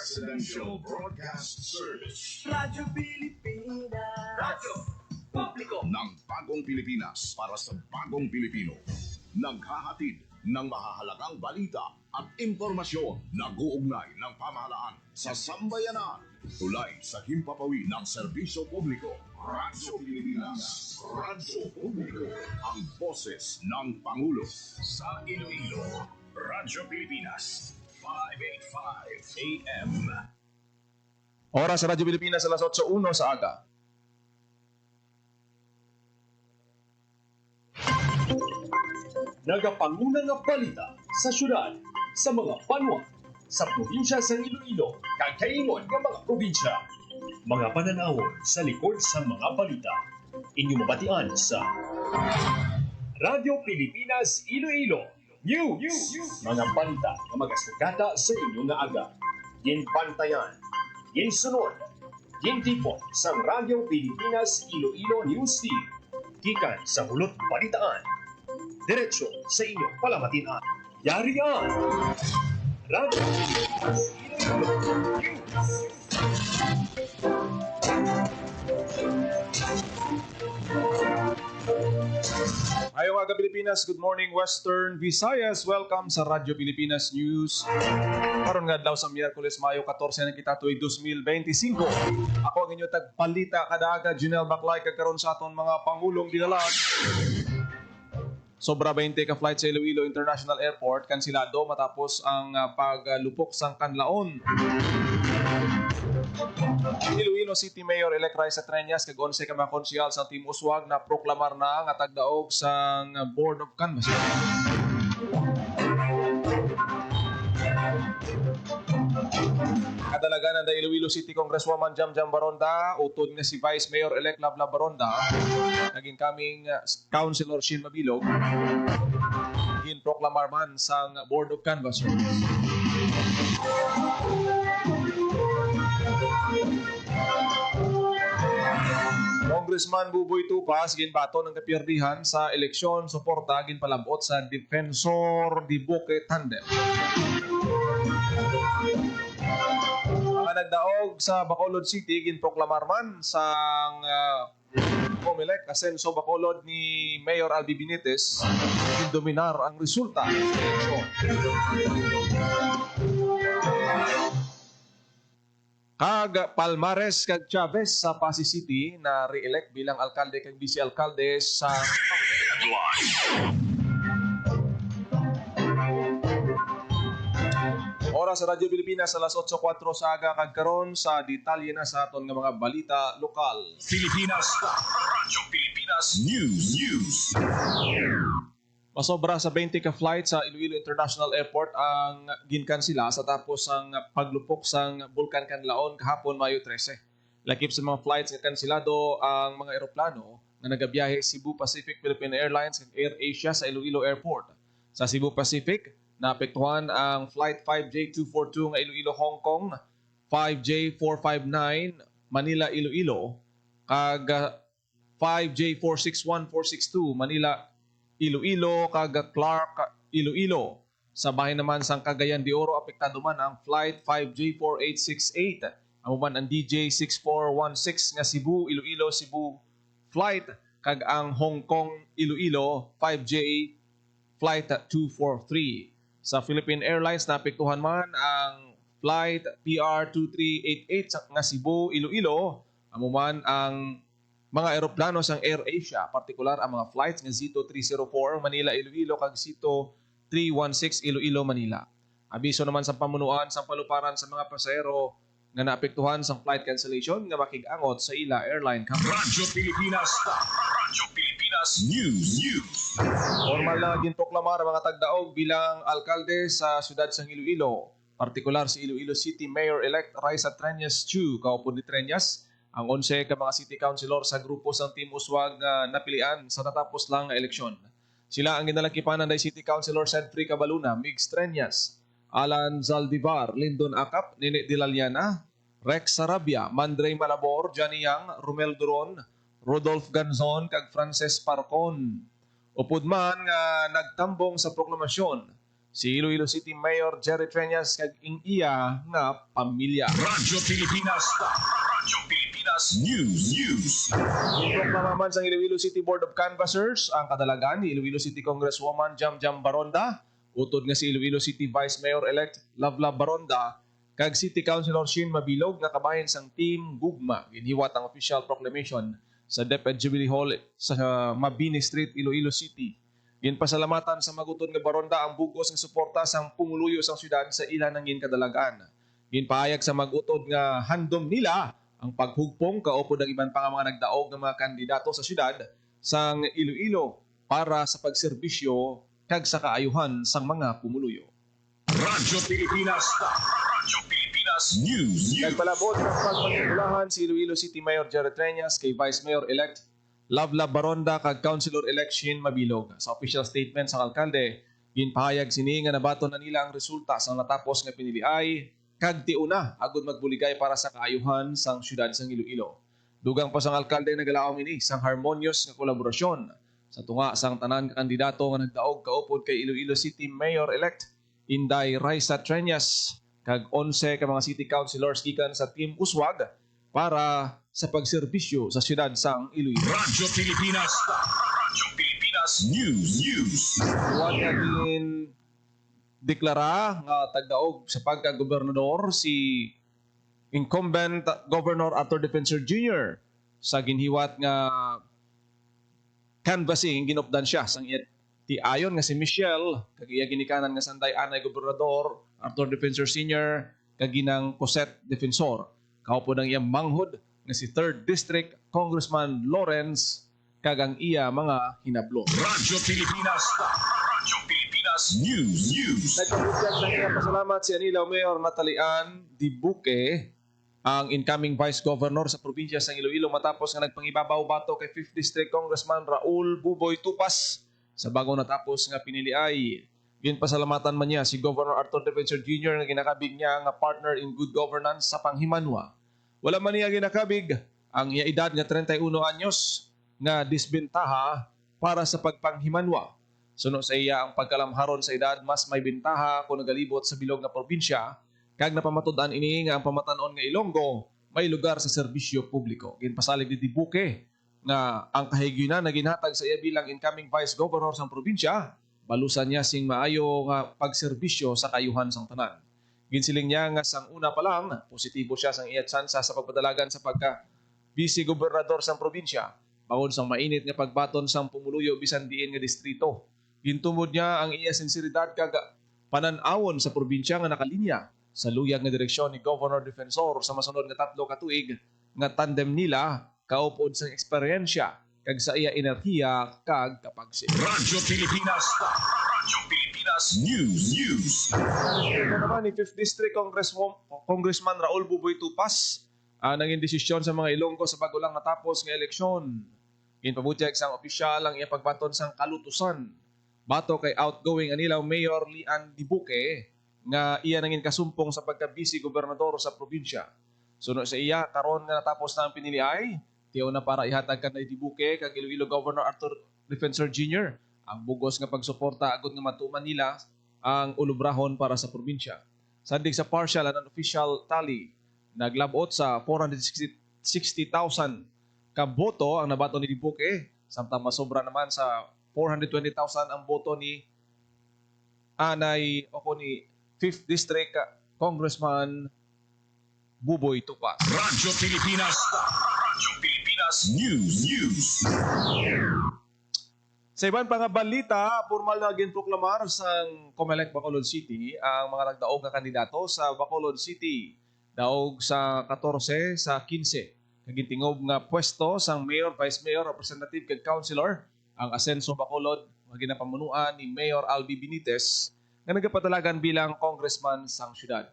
Presidential Broadcast Service. Radyo Pilipinas. Radyo Publiko Ng bagong Pilipinas para sa bagong Pilipino. Naghahatid ng mahahalagang balita at impormasyon na guugnay ng pamahalaan sa sambayanan. Tulay sa himpapawid ng serbisyo publiko. Radyo Pilipinas. Radyo Publiko. Ang boses ng Pangulo. Sa Iloilo, Radyo Pilipinas. 585 AM. Oras sa Radyo Pilipinas, alas 8:01 sa aga. Nagapanguna nga balita sa syudad, sa mga banwa, sa probinsya sa Iloilo, kagkaingon nga mga probinsya. Mga pananawon sa likod sa mga balita. Inyong mabatian sa Radyo Pilipinas Iloilo News. Mga balita nga magasugata sa inyong nga aga. Ginbantayan, ginsunod, gintipon sa Radyo Pilipinas Iloilo News Team. Gikan sa hulot balitaan. Diretso sa inyong palamatian. Yarian! Radyo Pilipinas Iloilo News. Ayong aga Pilipinas, good morning Western Visayas. Welcome sa Radyo Pilipinas News. Karon nga daw sa Miyerkules, Mayo 14 na kita tuig 2025. Ako ang inyong tagpalita kada aga, Junel Baclay, kagkaroon sa aton mga pangulong dinalaan. Sobra 20 ka flight sa Iloilo International Airport, kansilado matapos ang paglupok sang kanlaon. Iloilo City Mayor-elect Raisa Treñas kag 11 ka mga konsyal sa Team Uswag na proklamar na nga tagdaog sang Board of Canvassers. Kadalagan ng Iloilo City Congresswoman Jamjam Baronda, utod nga si Vice Mayor-elect Labla Baronda, naging kaming Councilor Shin Mabilog, ginproklamar man sang Board of Canvassers. Congressman Buboy Tupas ginbato ng kapiyerdihan sa eleksyon suporta ginpalabot sa Defensor di Boque Tandem. Mga nagdaog sa Bacolod City ginproklamar man sang COMELEC Asenso Bacolod ni Mayor Albi Benitez gindominar ang resulta sa eleksyon. Kag Palmares kag Chavez sa Pasig City na re-elect bilang alkalde kag vice-alkalde sa Oras sa Radyo Pilipinas alas 8:04 sa aga kag karon sa detalye na sa aton nga mga balita lokal. Pilipinas. Radyo Pilipinas News. Masobra sa 20 ka flight sa Iloilo International Airport ang ginkansila sa tapos ang paglupok sang Bulkan Kanlaon kahapon Mayo 13. Lakip sa mga flights nga kansilado ang mga eroplano na nagabiyahe Cebu Pacific Philippine Airlines ug Air Asia sa Iloilo Airport. Sa Cebu Pacific, naapektuhan ang Flight 5J242 nga Iloilo Hong Kong, 5J459 Manila Iloilo, kag 5J461462 Manila Iloilo kag Clark Iloilo. Sa bahin naman sang Cagayan de Oro apektado man ang Flight 5J4868. Amo man ang DJ6416 nga Cebu Iloilo Cebu flight kag ang Hong Kong Iloilo 5J Flight 243. Sa Philippine Airlines naapektuhan man ang Flight PR2388 nga Cebu Iloilo. Amo man ang mga eroplano sang Air Asia, partikular ang mga flights nga Zito 304 Manila Iloilo kag Zito 316 Iloilo Manila. Abiso naman sa pamunuan sa paluparan sa mga pasahero nga naapektuhan sa flight cancellation nga makig-angot sa ila airline company. Radyo Pilipinas. Radyo Pilipinas News. Formal na ginproklamar ang mga tagdaog bilang alkalde sa siyudad sang Iloilo, partikular si Iloilo City Mayor-elect Raisa Treñas Chu, kaupod ni Treñas ang 11 ka mga city councilor sa grupo sang Team Uswag na napilian sa natapos lang nga eleksyon. Sila ang ginalakipanan ng City Councilor Sedfrey Cabaluna, Migs Treñas, Alan Zaldivar, Lyndon Acap, Nini Dilaliana, Rex Sarabia, Mandrey Malabor, Johnny Yang, Romel Duron, Rodolph Ganzon, kag Frances Parcon. Upod man nga nagtambong sa proklamasyon si Iloilo City Mayor Jerry Treñas kag ing iya nga pamilya. Radyo Pilipinas. Radyo Pilipinas News. Itong kamaman sa Iloilo City Board of Canvassers ang kadalagan ni Iloilo City Congresswoman Jam Baronda, utod nga si Iloilo City Vice Mayor-elect Lavla Baronda, kag City Councilor Shin Mabilog nga kabahin sang Team Gugma. Ginhiwat ang official proclamation sa DepEd Jubilee Hall sa Mabini Street, Iloilo City. Ginpasalamatan sa maguton nga Baronda ang bugos nga suporta sang pumuluyo sang syudad sa ilan ng ginkadalagan. Ginpahayag sa magutod nga handom nila ang paghugpong kaupod ang iban pa nga mga nagdaog ng mga kandidato sa syudad sang Iloilo para sa pagserbisyo kag sa kaayuhan sang mga pumuluyo. Radyo Pilipinas. Radyo Pilipinas News. Nagpalabot ng pagpangulahan si Iloilo City Mayor Jerry Treñas kay Vice Mayor-elect Lavla Baronda kag Councilor-elect Shin Mabilog. Sa official statement sa alkalde, ginpahayag sini nga nabaton na nila ang resulta sa natapos nga piniliay kag tiuna agud magbuligay para sa kaayuhan sang syudad sang Iloilo. Dugang pa sang alkalde nagalaom ini sang harmonious nga kolaborasyon sa tunga sang tanan ka kandidato nga nagdaog kaupod kay Iloilo City Mayor-elect Inday Raisa Treñas kag 11 ka mga city councilors gikan sa Team Uswag para sa pagserbisyo sa syudad sang Iloilo. Radyo Pilipinas. Radyo Pilipinas News. Huwag nga din deklara nga tagdaog sa pagka-gobernador si incumbent Governor Arthur Defensor Jr. sa ginhiwat nga canvassing ginupdan siya sang ti ayon nga si Michelle kag iya ginikanan nga sanday anay gobernador Arthur Defensor Sr. kag ginang Cosette Defensor. Kaupo ng iyang manghod nga si 3rd District Congressman Lawrence kag ang iya mga hinablo. Radyo Pilipinas. Radyo Pilipinas News. Nagpabutyag sa kanya pasalamat si Anilaw Mayor Natalian Dibuque, ang incoming Vice Governor sa probinsya sa Iloilo matapos nga nagpangibabaw bato kay 5th District Congressman Raul Buboy Tupas sa bagong natapos nga piniliay. Ginpasalamatan man niya si Governor Arthur Defensor Jr. nga ginakabig niya nga partner in good governance sa panghimanwa. Wala man niya ginakabig ang iya edad nga 31 anyos nga disbentaha para sa pagpanghimanwa. Suno sa iya ang pagkalamharon sa edad mas may bentaha kung nagalibot sa bilog na probinsya kag napamatud-an ini nga ang pamatanon nga Ilonggo may lugar sa serbisyo publiko. Ginpasalig ni Dibuque nga ang kahigyunan na ginhatag sa iya bilang incoming Vice Governor sa probinsya balusan niya sing maayo nga pagserbisyo sa kayuhan sang tanan. Ginsiling niya nga sang una pa lang, positibo siya sang iya tsansa sa pagpadalagan sa pagka vice gobernador sang probinsya, bangod sang mainit nga pagbaton sang pumuluyo bisan diin nga distrito. Gintumod niya ang iya sinseridad kag panan-awon sa probinsya nga nakalinya sa luyag nga direksyon ni Governor Defensor sa masunod nga 3 ka tuig nga tandem nila kaupod sang eksperyensya kag sa iya enerhiya kag kapagsit. Radyo Pilipinas. Radyo Pilipinas News. Ito naman ni 5th District Congressman Raul Buboy Tupas nanging desisyon sa mga Ilonggo sa bago lang natapos nga eleksyon. Ginpabutyag sang opisyal ang iya pagbaton sang kalutusan. Bato kay outgoing Anilaw Mayor Lian Dibuque nga iya nangin kasumpong sa pagka-vice gobernador sa probinsya. Suno sa iya karon nga natapos na ang piniliay, tiyaw na para ihatag kanay Dibuque kag Iloilo Governor Arthur Defensor Jr. ang bugos nga pagsuporta agud nga matuman nila ang ulubrahon para sa probinsya. Sandig sa partial and unofficial tally, naglabot sa 460,000 ka boto ang nabato ni Dibuque, samtang masobra naman sa 420,000 ang boto ni ni 5th District Congressman Buboy Tupas. Radyo Pilipinas. Radyo Pilipinas News. Sa iban pa nga balita, formal na ginproklamar sang Comelec Bacolod City ang mga nagdaog na kandidato sa Bacolod City. Daog sa 14 sa 15. Kagintingob nga pwesto sang Mayor, Vice Mayor, Representative kag Councilor ang Asenso Bacolod nga ginapamunuan ni Mayor Albi Benitez nga nagapadalagan bilang congressman sang syudad.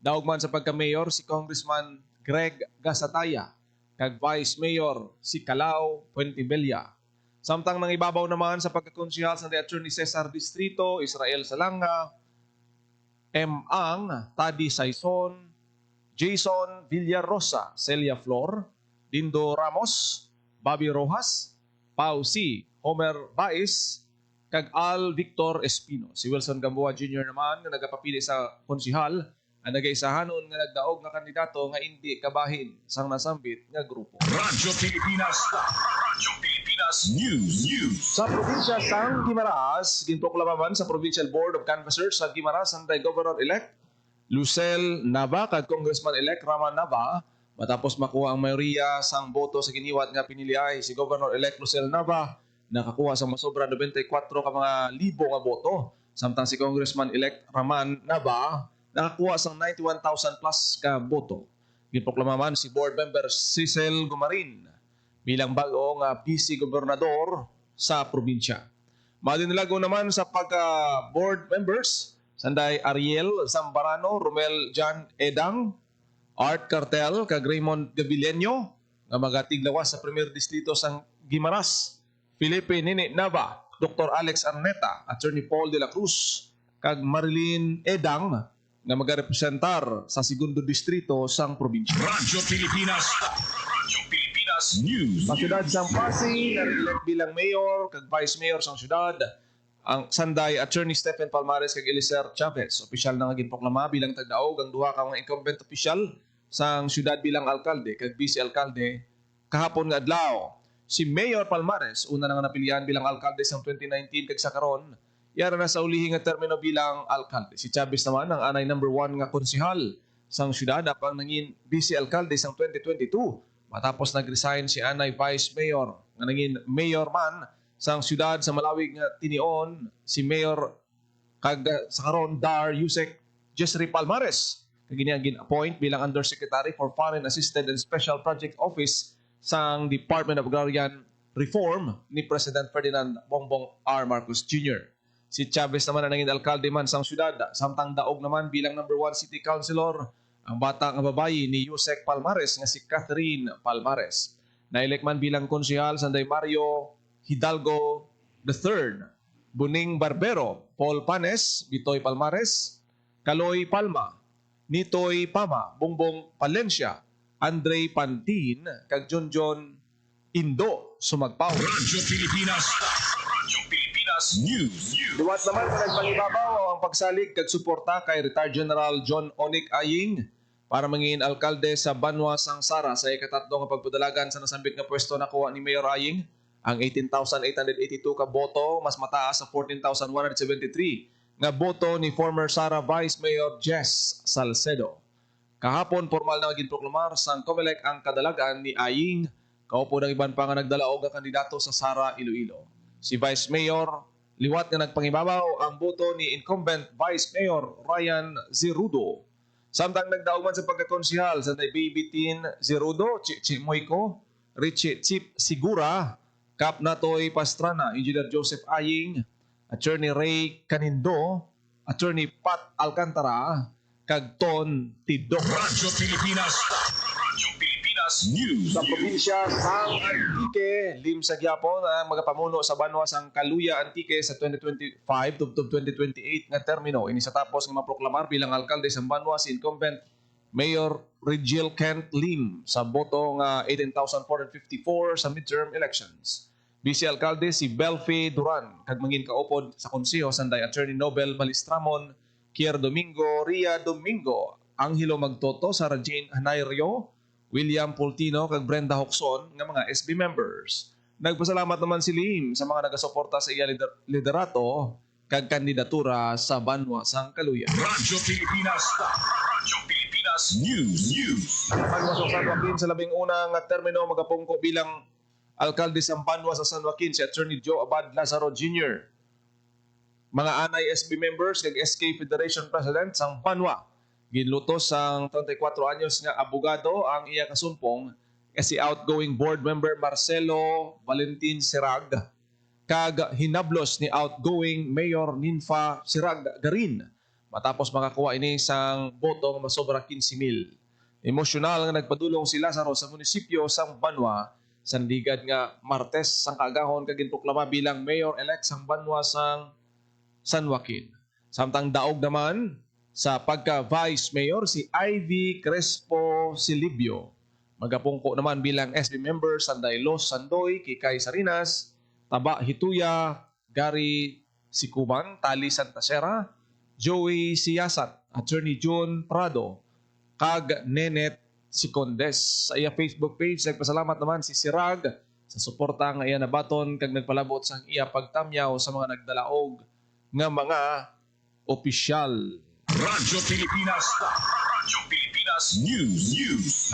Daog man sa pagka-mayor si Congressman Greg Gasataya kag Vice Mayor si Calao Puentebella. Samtang nang ibabaw naman sa pagkakonsihal sa Attorney Cesar Distrito, Israel Salanga, M. Ang, Tadi Saison, Jason Villarosa, Celia Flor, Dindo Ramos, Bobby Rojas, Pau C. Homer Baez, kag Al Victor Espino. Si Wilson Gamboa Jr. naman nga nagapapili sa konsihal ang nagaisahanon nga nagdaog nga kandidato nga hindi kabahin sang nasambit nga grupo. Radyo Pilipinas. Radyo Pilipinas News. Sa probinsya sang Guimaras, ginproklamaman sa Provincial Board of Canvassers sa Guimaras ang Governor-elect Lucel Nava kag Congressman-elect Raman Nava matapos makuha ang mayoriya sang boto sa giniwat nga piniliay si Governor-elect Lucel Nava nakakuha sa masobra 94 ka mga libo nga boto samtang si Congressman-elect Raman Nava nakakuha sang 91,000 plus ka boto. Ginproklamaman si board member Cecil Gumarin bilang bagong vice-gobernador sa probinsya. Madinilago naman sa pagka-board members sanday Ariel Zambarano, Romel John Edang, Art Cartel, kag Raymond Gavileño, nga magatiglawas sa Premier Distrito sang Guimaras, Felipe Nini Nava, Dr. Alex Arneta, Attorney Paul de la Cruz, kag Marilyn Edang, nga magarepresentar sa Segundo Distrito sang probinsya. Radyo Pilipinas. Radyo Pilipinas News. Sa syudad sang Pasig, na-elect bilang mayor, kag vice mayor sang syudad, ang Sanday Attorney Stephen Palmares kag Elicer Chavez. Opisyal na nga ginproklama bilang tagdaog ang duha ka mga incumbent official sang syudad bilang alkalde kag vice-alkalde kahapon nga adlaw. Si Mayor Palmares una na nga napilihan bilang alkalde sang 2019 kag sa karon yara na sa ulihi nga termino bilang alkalde. Si Chavez naman ang anay number 1 nga konsehal sang syudad apang nangin vice-alkalde sang 2022 matapos nag-resign si anay vice mayor nga nangin mayor man sang syudad sa Malawig nga tinion si Mayor kag sa karon Dar Yusek Jesri Palmares kag gin-appoint bilang Undersecretary for Foreign Assisted and Special Project Office sang Department of Agrarian Reform ni President Ferdinand Bongbong R. Marcos Jr. Si Chavez naman ang naging alkalde man sang syudad samtang daog naman bilang number 1 city councilor ang bata nga babayi ni Yusek Palmares nga si Catherine Palmares. Na-elect man bilang konsehal sanday Mario Hidalgo III, Buning Barbero, Paul Panes, Bitoy Palmares, Kaloy Palma, Nitoy Pama, Bongbong Palencia, Andre Pantin, kag Jonjon Indo Sumagpao. Radyo Pilipinas. Radyo Pilipinas News. Duwat naman na nagpangibabaw ang pagsalig kag suporta kay Retired General John Onic Aying para mangin alkalde sa Banwa sang Sara sa ikatatlo nga pagpadalagan sa nasambit nga pwesto nakuha ni Mayor Aying. Ang 18,882 ka boto mas mataas sa 14,173 nga boto ni former Sara Vice Mayor Jess Salcedo. Kahapon formal na ginproklamar sang COMELEC ang kadalagan ni Aying kaupo ng iban pa nga nagdalaog nga kandidato sa Sara Iloilo. Si Vice Mayor liwat nga nagpangibabaw ang boto ni incumbent Vice Mayor Ryan Zerudo. Samtang nagdaog man sa pagkakonsehal sa Baby Tin Zerudo, Chichi Moico, Richie Chip Sigura, Kap Natoy Pastrana, Engineer Joseph Aying, Attorney Ray Canindo, Attorney Pat Alcantara, kag Ton Tidok. Radyo Pilipinas. Radyo Pilipinas News. Sa probinsya sang Antique, lim sa Gyapon ang magapamuno sa Banwa sang Kaluya Antique sa 2025 to 2028 nga termino. Ini sa tapos nga maproklamar bilang alkalde sa Banwa si incumbent Mayor Rigel Kent Lim sa boto nga 18,454 sa midterm elections. Vice-alkalde si Belfi Duran kag mangin kaupod sa konseho sanday Attorney Nobel Malistramon, Kier Domingo, Ria Domingo, Angelo Magtoto, Sarah Jane Hanayrio, William Pultino kag Brenda Hoxon nga mga SB members. Nagpasalamat naman si Lim sa mga nagasuporta sa iya liderato kag kandidatura sa Banwa sang Kaluya. Radyo Pilipinas. Radyo Pilipinas News. Banwa sa San Joaquin sa labing unang termino magapungko bilang alkalde sa Banwa sa San Joaquin si Attorney Joe Abad Lazaro Jr. Mga anay SB members kag SK Federation President sang Banwa. Ginlutos sang 34 anyos nga abogado ang iya kasumpong si outgoing board member Marcelo Valentin Sirag kag hinablos ni outgoing Mayor Ninfa Sirag Garin matapos makakuha ini sang boto nga masobra 15,000. Emosyonal nga nagpadulong si Lazaro sa munisipyo sang Banwa sandigad nga Martes sang kaagahon kag ginproklama bilang mayor-elect sang Banwa sang San Joaquin. Samtang daog naman sa pagka-vice mayor si Ivy Crespo Silibio. Magapungko naman bilang SB member sanday Los Sandoy, Kikay Sarinas, Taba Hituya, Gary Sikuban, Tali Santasera, Joey Siyasat, Attorney John Prado, kag Nenet Sicondes. Sa iya Facebook page, nagpasalamat naman si Sirag sa suporta nga iya nabaton kag nagpalabot sa iya pagtamyaw sa mga nagdalaog nga mga opisyal. Radyo Pilipinas. Radyo Pilipinas News.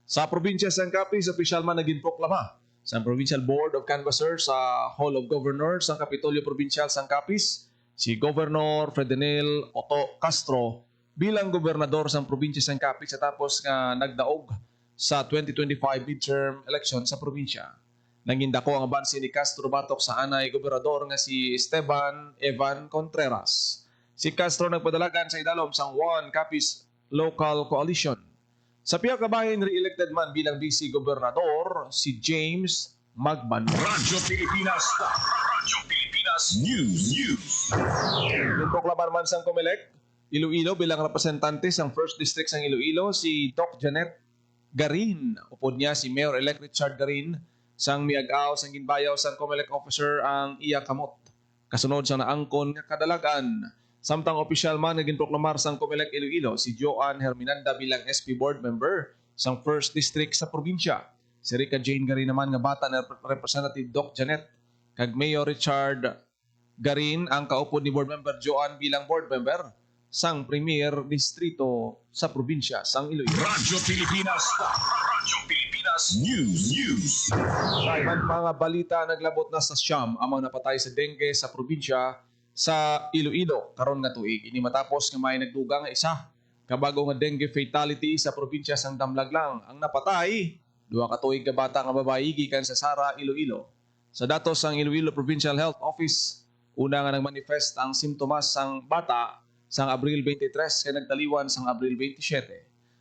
Sa probinsya ng Capiz, opisyal man naging proklama sa Provincial Board of Canvassers sa Hall of Governors ng Kapitolyo Provincial ng Capiz si Governor Ferdinand Otto Castro bilang gobernador sa probinsya ng Capiz sa tapos nga nagdaog sa 2025 midterm election sa probinsya. Nangindako ang abansi ni Castro batok sa anay gobernador nga si Esteban Evan Contreras. Si Castro nagpadalagan sa idalom sang Juan Capiz Local Coalition. Sa piyak kabahin, re-elected man bilang vice gobernador si James Magban. Radyo Pilipinas. Radyo Pilipinas News. Proklaman man sang Comelec, Iloilo bilang representante sang First District sang Iloilo si Doc Janet Garin. Upod niya si Mayor-elect Richard Garin sang miag-aw sang ginbayaw sang Comelec officer ang iya kamot. Kasunod sa naangkon nga kadalagan. Samtang opisyal man naging proklamar sang Comelec Iloilo si Joan Herminanda bilang SP board member sang First District sa probinsya. Si Rica Jane Garin naman nga bata na Representative Doc Janet kag Mayor Richard Garin ang kaupod ni board member Joan bilang board member sang Premier Distrito sa probinsya sang Iloilo. Radyo Pilipinas. Radyo Pilipinas News. Sa ibang mga balita, naglabot na sa siyam ang mga napatay sa dengue sa probinsya sa Iloilo karon nga tuig. Ini matapos nga may nagduga nga isa kabago nga dengue fatality sa probinsya sang Damlaglang. Ang napatay, 2 ka tuig ka bata nga babae gikan sa Sara, Iloilo. Sa datos sang Iloilo Provincial Health Office, una nga nagmanifest ang simptomas sang bata sang Abril 23 kay nagtaliwan sang Abril 27.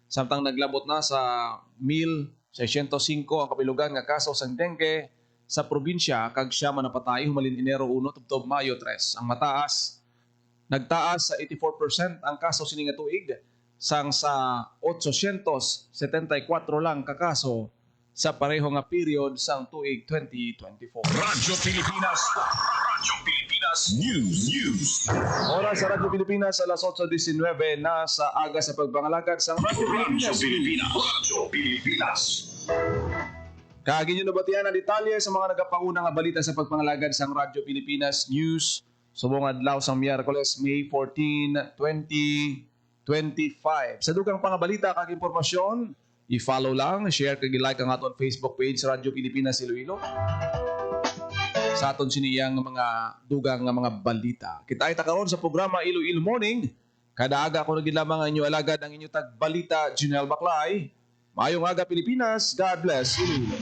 Samtang naglabot na sa 1,605 ang kapilugan nga kaso sang dengue sa probinsya kag siya man napatay humalin Enero 1 tubtob Mayo 3. Ang nagtaas sa 84% ang kaso sini nga tuig sang sa 874 lang ka kaso sa pareho nga period sang tuig 2024. Radyo Pilipinas. Radyo Pilipinas News. Oras sa Radyo Pilipinas alas 8:19 na sa aga sa pagpangalagad sa Radyo Radyo Pilipinas. Pilipinas. Radyo Pilipinas. Kaagin nyo nabatian ang detalye sa mga nagapangunang nga balita sa pagpangalagad sa Radyo Pilipinas News. Subong adlaw sa Miyerkules, May 14, 2025. Sa dugang pangabalita kag impormasyon, i-follow lang, share kag i-like ang aton Facebook page Radyo Pilipinas Iloilo. Sa aton siniyang mga dugang nga mga balita. Kita ay takaron sa programa Iloilo Morning. Kada aga ko nagilamang ang inyo alagad ang inyo tagbalita Junel Baclay. Maayong aga Pilipinas. God bless Iloilo.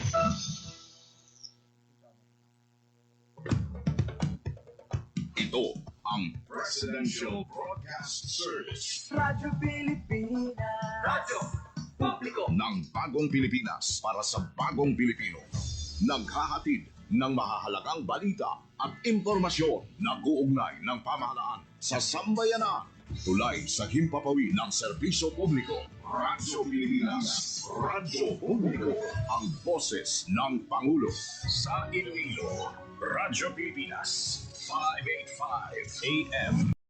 Ito ang Presidential Broadcast Service Radyo Pilipinas. Radyo Publiko. ng Bagong Pilipinas para sa Bagong Pilipino. Naghahatid ng mahahalagang balita at impormasyon na uugnay ng pamahalaan sa sambayanan. Tulay sa himpapawi ng serbisyo publiko. Radyo Pilipinas. Radyo Publiko. Ang boses ng Pangulo. Sa Iloilo, Radyo Pilipinas. 585 AM.